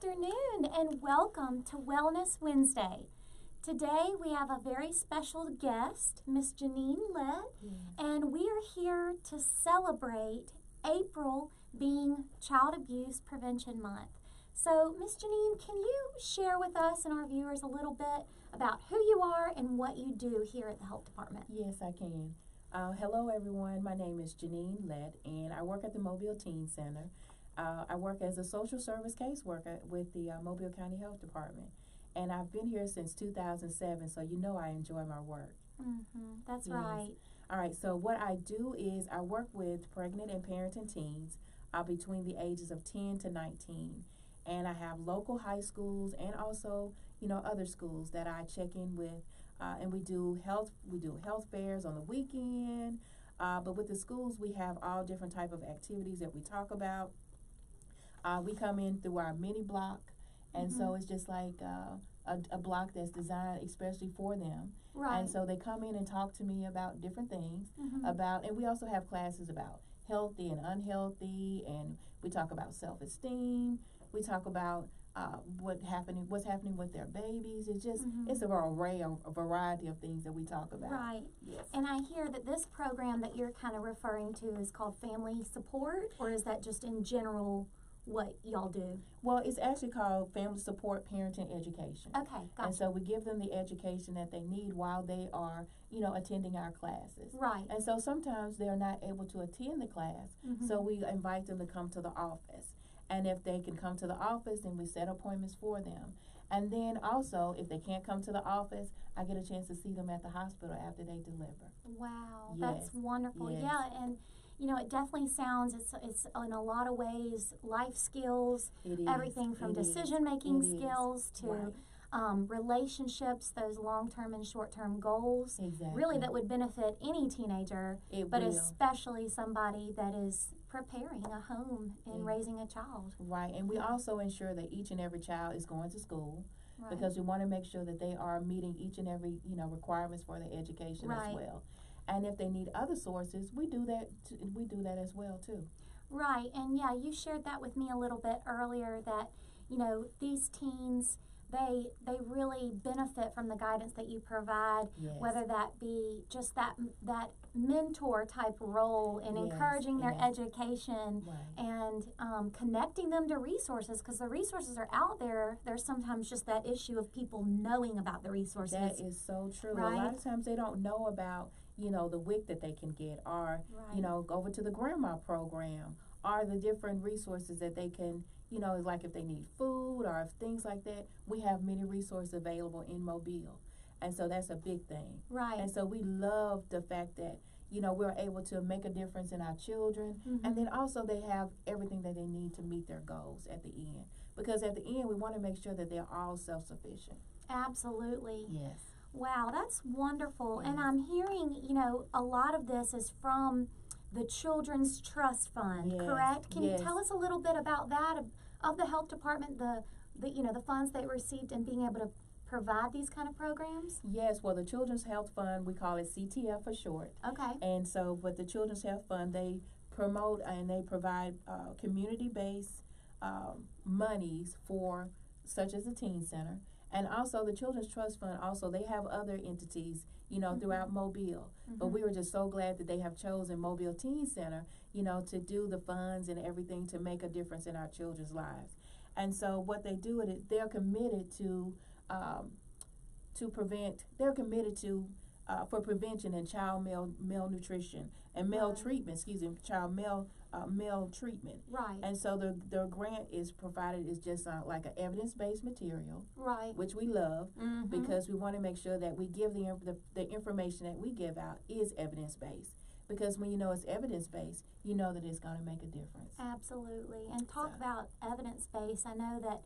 afternoon and welcome to Wellness Wednesday. Today we have a very special guest, Miss Janine Led, and we are here to celebrate April being Child Abuse Prevention Month. So, Miss Janine, can you share with us and our viewers a little bit about who you are and what you do here at the Health Department? Yes, I can. Hello, everyone. My name is Janine Led, and I work at the Mobile Teen Center. I work as a social service caseworker with the Mobile County Health Department, and I've been here since 2007, so you know I enjoy my work. That's Yes. right. All right, so what I do is I work with pregnant and parenting teens between the ages of 10 to 19, and I have local high schools and also, other schools that I check in with, and we do health fairs on the weekend, but with the schools, we have all different type of activities that we talk about. We come in through our mini block, and so it's just like a block that's designed especially for them. Right. And so they come in and talk to me about different things, and we also have classes about healthy and unhealthy, and we talk about self-esteem. We talk about what's happening with their babies. It's just it's a variety of things that we talk about. Right. Yes. And I hear that this program that you're kind of referring to is called Family Support, or is that just in general what y'all do? Well, it's actually called Family Support Parenting Education. Okay, gotcha. And so we give them the education that they need while they are, attending our classes. Right. And so sometimes they're not able to attend the class, so we invite them to come to the office. And if they can come to the office, then we set appointments for them. And then also, if they can't come to the office, I get a chance to see them at the hospital after they deliver. Wow, Yes. that's wonderful. Yes. Yeah, and it definitely sounds it's in a lot of ways life skills, It is. everything from It is. decision-making It is. skills to Right. relationships, those long-term and short-term goals, Exactly. really that would benefit any teenager, It but will. especially somebody that is preparing a home and raising a child. Right, and we also ensure that each and every child is going to school, Right. because we want to make sure that they are meeting each and every requirements for their education Right. as well. And if they need other sources, we do that. We do that as well too. Right, and yeah, you shared that with me a little bit earlier that, these teens, they really benefit from the guidance that you provide, Yes. whether that be just that mentor type role in Yes, encouraging their yes. education Right. and connecting them to resources, because the resources are out there. There's sometimes just that issue of people knowing about the resources. That is so true. Right. A lot of times they don't know about the WIC that they can get, or Right. go over to the grandma program, or the different resources that they can. Like if they need food or if things like that, we have many resources available in Mobile. And so that's a big thing. Right. And so we love the fact that, we're able to make a difference in our children. And then also they have everything that they need to meet their goals at the end. Because at the end, we want to make sure that they're all self-sufficient. Absolutely. Yes. Wow, that's wonderful. Yes. And I'm hearing, a lot of this is from the Children's Trust Fund, Yes, correct? Can yes. you tell us a little bit about that, of the health department, the funds they received and being able to provide these kind of programs? Yes, well, the Children's Health Fund, we call it CTF for short. Okay. And so with the Children's Health Fund, they promote and they provide community-based monies for, such as the Teen Center. And also the Children's Trust Fund, also they have other entities, throughout Mobile. But we were just so glad that they have chosen Mobile Teen Center, to do the funds and everything to make a difference in our children's lives. And so what they do is they're committed to for prevention and child malnutrition and maltreatment, child maltreatment. Right. And so the grant is provided is just like an evidence-based material, Right. which we love because we want to make sure that we give the information that we give out is evidence-based. Because when it's evidence-based, you know that it's going to make a difference. Absolutely. And talk So. about evidence-based. I know that,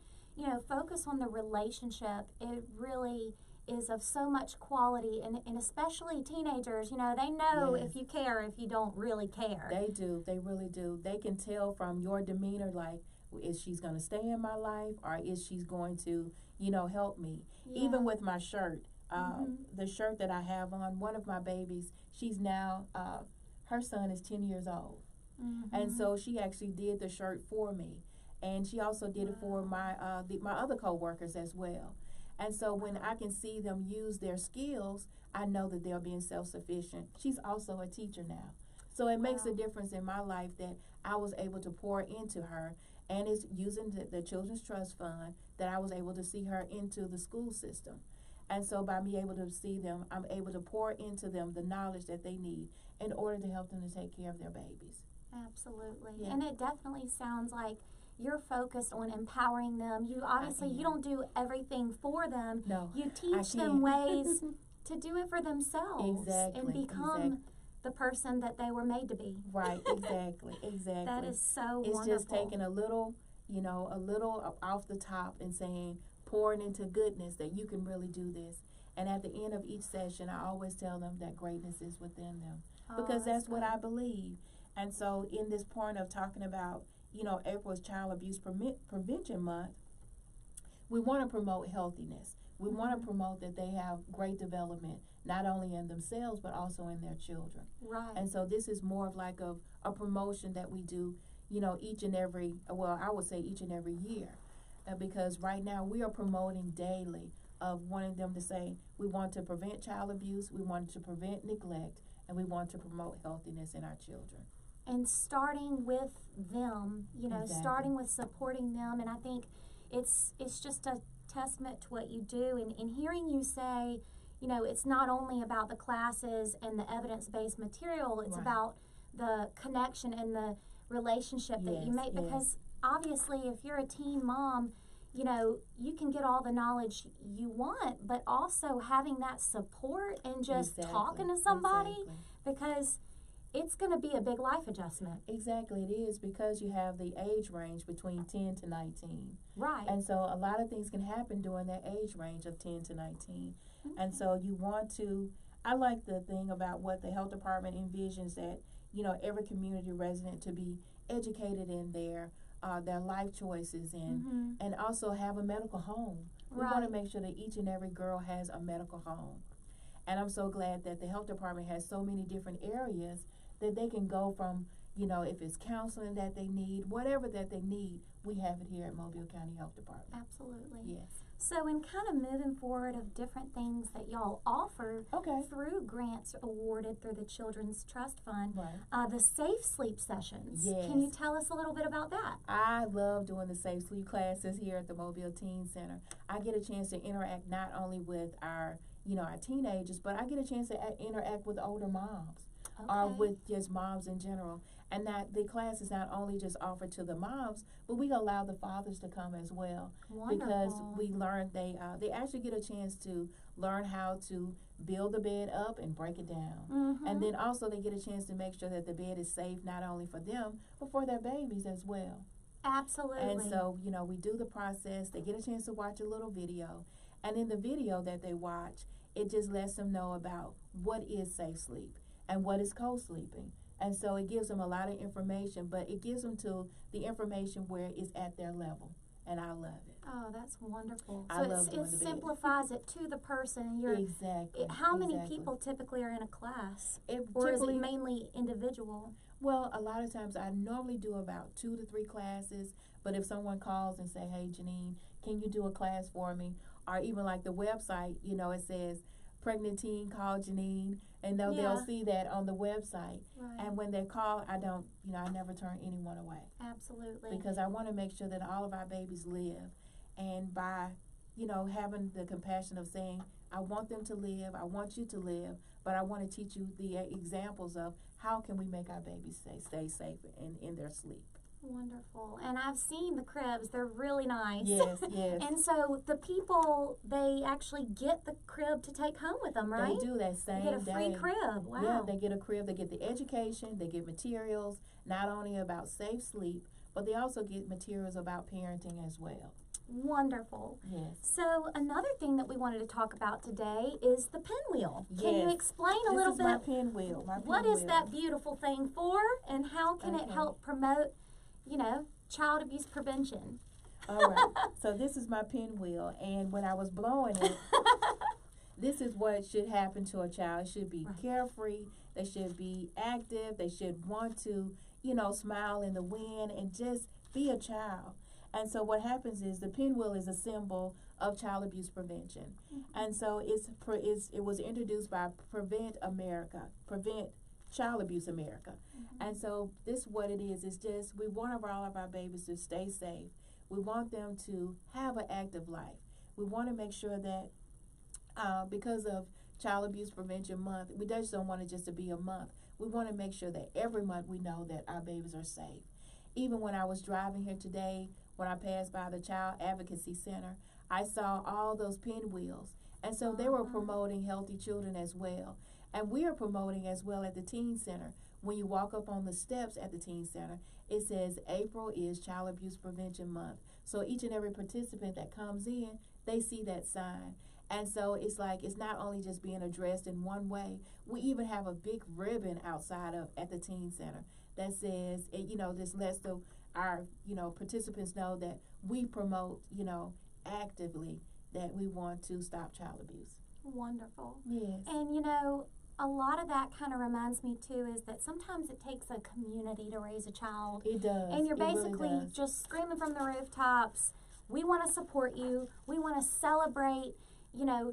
focus on the relationship. It really is of so much quality, and especially teenagers, they know Yes. if you care, if you don't really care. They do. They really do. They can tell from your demeanor, like, is she's going to stay in my life, or is she going to, help me? Yeah. Even with my shirt, the shirt that I have on, one of my babies, she's now, her son is 10 years old. And so she actually did the shirt for me. and she also did it for my my other coworkers as well. And so when I can see them use their skills, I know that they're being self-sufficient. She's also a teacher now. So it makes a difference in my life that I was able to pour into her, and it's using the Children's Trust Fund that I was able to see her into the school system. And so by me able to see them, I'm able to pour into them the knowledge that they need in order to help them to take care of their babies. Absolutely. Yeah. And it definitely sounds like you're focused on empowering them. You obviously, you don't do everything for them. No, you teach them ways to do it for themselves. Exactly. And become the person that they were made to be. Right, exactly. That is so it's wonderful. It's just taking a little off the top and saying, pouring into goodness that you can really do this. And at the end of each session, I always tell them that greatness is within them, because that's what I believe. And so in this point of talking about, April is Child Abuse Prevention Month, we want to promote healthiness. We want to promote that they have great development, not only in themselves, but also in their children. Right. And so this is more of like a promotion that we do, each and every year. Because right now we are promoting daily of wanting them to say, we want to prevent child abuse, we want to prevent neglect, and we want to promote healthiness in our children. And starting with them, starting with supporting them. And I think it's just a testament to what you do. And hearing you say, it's not only about the classes and the evidence-based material, it's about the connection and the relationship that you make. Because obviously, if you're a teen mom, you can get all the knowledge you want, but also having that support and just talking to somebody, because it's going to be a big life adjustment. Exactly, it is, because you have the age range between 10 to 19. Right. And so a lot of things can happen during that age range of 10 to 19. And so you want to, I like the thing about what the health department envisions, that, every community resident to be educated in their life choices and also have a medical home. We want to make sure that each and every girl has a medical home. And I'm so glad that the health department has so many different areas that they can go from, if it's counseling that they need, whatever that they need, we have it here at Mobile County Health Department. Absolutely. Yes. So in kind of moving forward of different things that y'all offer through grants awarded through the Children's Trust Fund, the Safe Sleep Sessions. Yes. Can you tell us a little bit about that? I love doing the Safe Sleep classes here at the Mobile Teen Center. I get a chance to interact not only with our teenagers, but I get a chance to interact with older moms. Or with just moms in general. And that the class is not only just offered to the moms, but we allow the fathers to come as well. Wonderful. Because we learn they actually get a chance to learn how to build the bed up and break it down. And then also they get a chance to make sure that the bed is safe not only for them, but for their babies as well. Absolutely. And so, we do the process. They get a chance to watch a little video. And in the video that they watch, it just lets them know about what is safe sleep and what is co-sleeping. And so it gives them a lot of information, but it gives them to the information where it's at their level. And I love it. Oh, that's wonderful. I so love doing it the bed. simplifies it to the person. How many people typically are in a class? Or is it mainly individual? Well, a lot of times I normally do about 2 to 3 classes, but if someone calls and say, hey, Janine, can you do a class for me? Or even like the website, it says, pregnant teen, call Janine, and they'll see that on the website. And when they call, I never turn anyone away. Absolutely. Because I want to make sure that all of our babies live. And by, having the compassion of saying, I want them to live, I want you to live, but I want to teach you the examples of how can we make our babies stay safe in their sleep. Wonderful. And I've seen the cribs. They're really nice. Yes, yes. And so the people, they actually get the crib to take home with them, right? They do that same day. They get a free crib. Wow. Yeah, they get a crib. They get the education. They get materials, not only about safe sleep, but they also get materials about parenting as well. Wonderful. Yes. So another thing that we wanted to talk about today is the pinwheel. Can you explain a little bit? This is my pinwheel. What is that beautiful thing for, and how can it help promote, child abuse prevention? All right. So this is my pinwheel, and when I was blowing it, this is what should happen to a child. It should be carefree. They should be active. They should want to, smile in the wind and just be a child. And so what happens is the pinwheel is a symbol of child abuse prevention. And so it was introduced by Prevent Child Abuse America. And so this what it is. It's just we want all of our babies to stay safe. We want them to have an active life. We want to make sure that because of Child Abuse Prevention Month, we just don't want it just to be a month. We want to make sure that every month we know that our babies are safe. Even when I was driving here today, when I passed by the Child Advocacy Center, I saw all those pinwheels. And so they were promoting healthy children as well. And we are promoting as well at the Teen Center. When you walk up on the steps at the Teen Center, it says April is Child Abuse Prevention Month. So each and every participant that comes in, they see that sign. And so it's like it's not only just being addressed in one way. We even have a big ribbon outside at the Teen Center that says, this lets our participants know that we promote, actively that we want to stop child abuse. Wonderful. Yes. And a lot of that kind of reminds me too is that sometimes it takes a community to raise a child. It does. And you're basically really just screaming from the rooftops, we want to support you. We want to celebrate,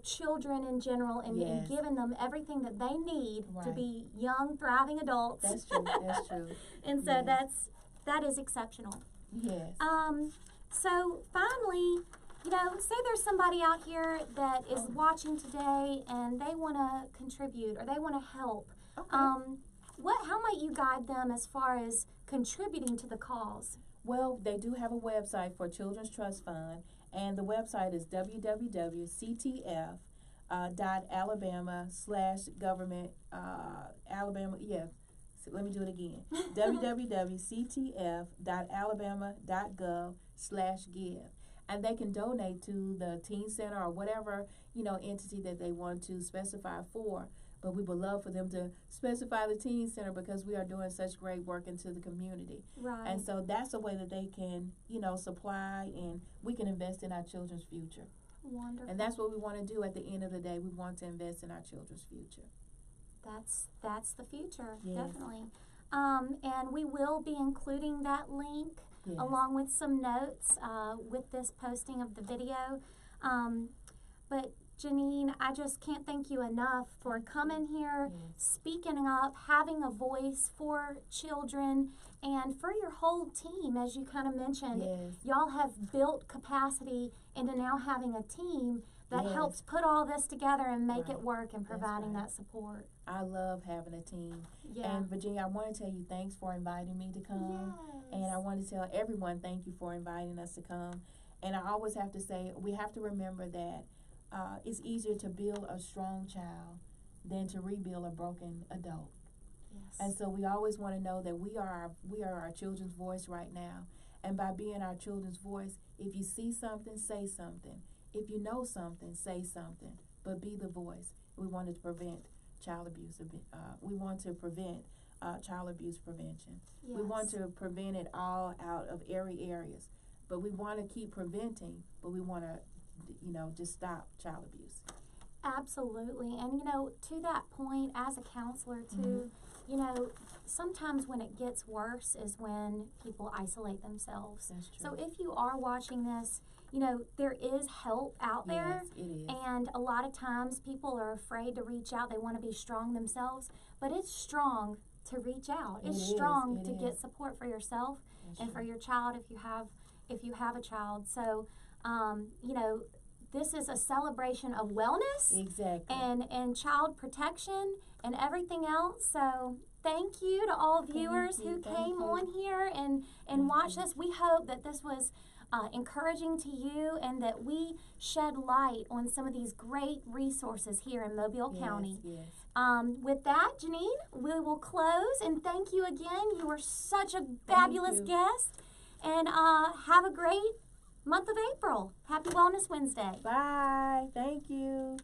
children in general and giving them everything that they need to be young, thriving adults. That's true. That's true. And so that is exceptional. Yes. So finally, say there's somebody out here that is watching today and they want to contribute or they want to help. Okay. How might you guide them as far as contributing to the cause? Well, they do have a website for Children's Trust Fund, and the website is www.ctf.alabama/government Alabama. Yeah, so let me do it again. www.ctf.alabama.gov/give. And they can donate to the Teen Center or whatever, entity that they want to specify for. But we would love for them to specify the Teen Center because we are doing such great work into the community. Right. And so that's a way that they can, supply and we can invest in our children's future. Wonderful. And that's what we want to do at the end of the day. We want to invest in our children's future. That's the future, yes. definitely. And we will be including that link along with some notes with this posting of the video. But Janine, I just can't thank you enough for coming here, speaking up, having a voice for children, and for your whole team, as you kind of mentioned. Yes. Y'all have built capacity into now having a team that helps put all this together and make it work and providing that support. I love having a team. Yeah. And Virginia, I want to tell you thanks for inviting me to come. Yes. And I want to tell everyone thank you for inviting us to come. And I always have to say, we have to remember that it's easier to build a strong child than to rebuild a broken adult. Yes. And so we always want to know that we are our children's voice right now. And by being our children's voice, if you see something, say something. If you know something, say something. But be the voice. We want to prevent child abuse. We want to prevent child abuse prevention. Yes. We want to prevent it all out of areas. But we want to keep preventing, but we want to just stop child abuse. Absolutely. And, to that point, as a counselor, too, sometimes when it gets worse is when people isolate themselves. That's true. So if you are watching this, there is help out there. Yes, it is. And a lot of times people are afraid to reach out. They want to be strong themselves. But it's strong to reach out. It's strong to get support for yourself and for your child if you have a child. So, this is a celebration of wellness and child protection and everything else. So thank you to all viewers who came on here and watched this. We hope that this was encouraging to you and that we shed light on some of these great resources here in Mobile County. Yes. With that, Janine, we will close and thank you again. You were such a fabulous guest. And have a great month of April. Happy Wellness Wednesday. Bye. Thank you.